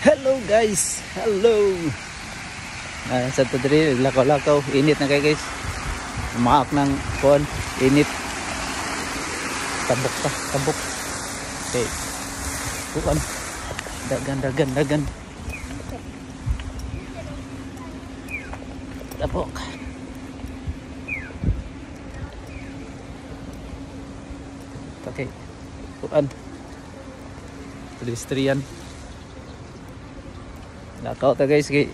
Hello guys, hello. Sa tadri lakaw-lakaw, init na kayo guys. Umaak ng kuan, init. Tabok. Okay. Kuan. Dagan. Tabok. Okay. Kuan. Pedestrian. Lakaw ta guys kay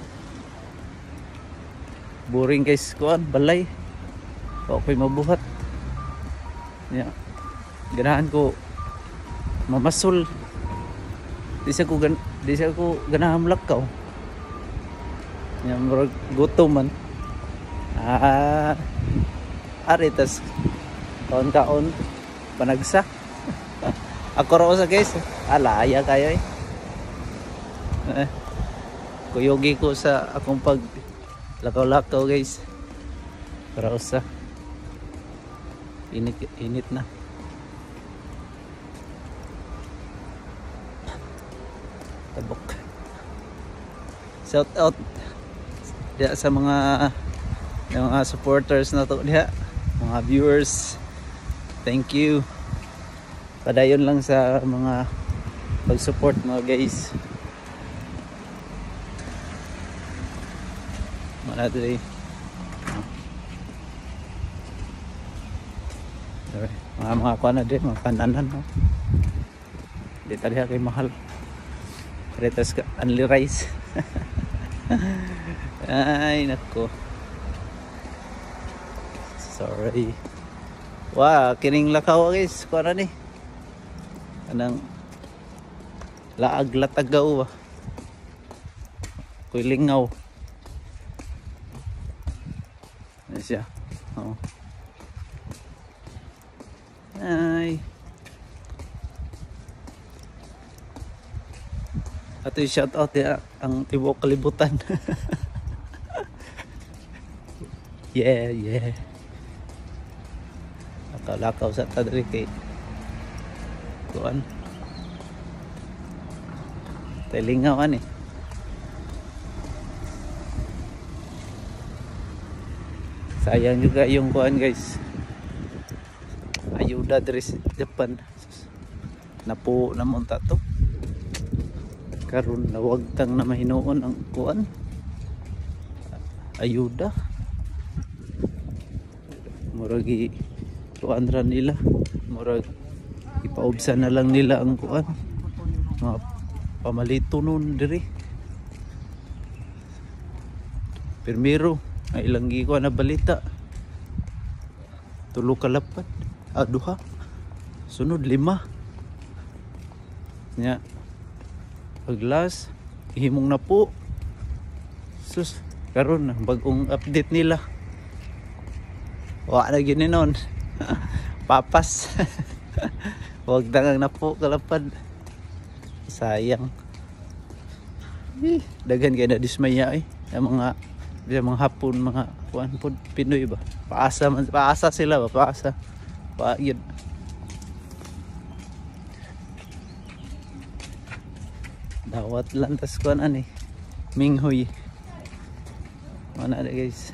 boring guys kuan balay. Okay mabuhat. Yeah. Ganahan ko mamasul. Di siya ko ganahan lakaw. Yang gutom man. Aritas kaon panagsa. Ako raw sa guys. Alaya kayo eh. Kuyogi ko sa akong pag lakaw-lakaw guys. Para usa. Init na. Tabok. Shout out diya sa mga supporters na to diya, mga viewers. Thank you. Padayon lang sa mga pag-support mga guys. Mana today. Mga kuan na din, mga pananan no. Di tali kay mahal. Retas ka only rice. Ay nako. Sorry. Wah, kining lakaw guys, kuan na ni. Anang laag latagaw. Kuy lingaw. Ano siya? Oh. Ay. Ato yung shout out ya ang Tibok Kalibutan. Yeah. Lakaw sa tadri kay kuan. Telingaw ani. Sayang juga yung kuan guys. Ayuda dari Japan. Napo namon ta to. Karon nawagtang na mahinuon ang kuan. Ayuda. Muragi kuan ra nila. Murag ipaubsan na lang nila ang kuan. Mga pamalito nun diri. Primero ay ilang gi ko na balita. 3 kalapat. Duha. Sunod 5. Nya. Paglas ihimong na po. Sus, karon bagong update nila. Wa na gini nun. Papas. Wag dangang na po kalapad. Sayang. Dagan kay na dismaya eh. Yung mga hapon, mga kuan pod Pinoy ba. Paasa sila ba, paasa. Yun. Dawat lantas kuan ani. Minghoy. Mana ada guys.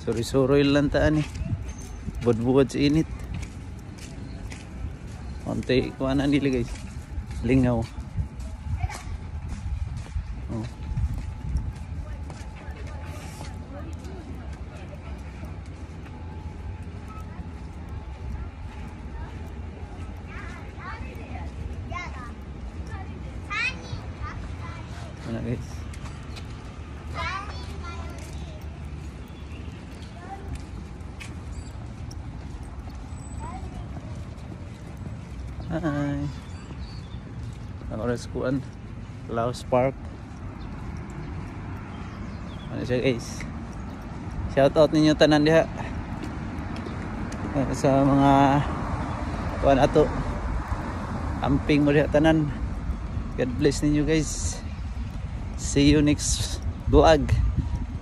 Suri-suri lang ta ani. Budbud sa init. Konti kuan ani guys. Lingaw. Oh. Mana guys. Hi. Ang oras kuan Laos Park. Ano siya guys. Shout out ninyo tanan diha. Sa mga kuan ato. Amping mo diha tanan. God bless ninyo guys. See you next vlog.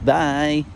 Bye.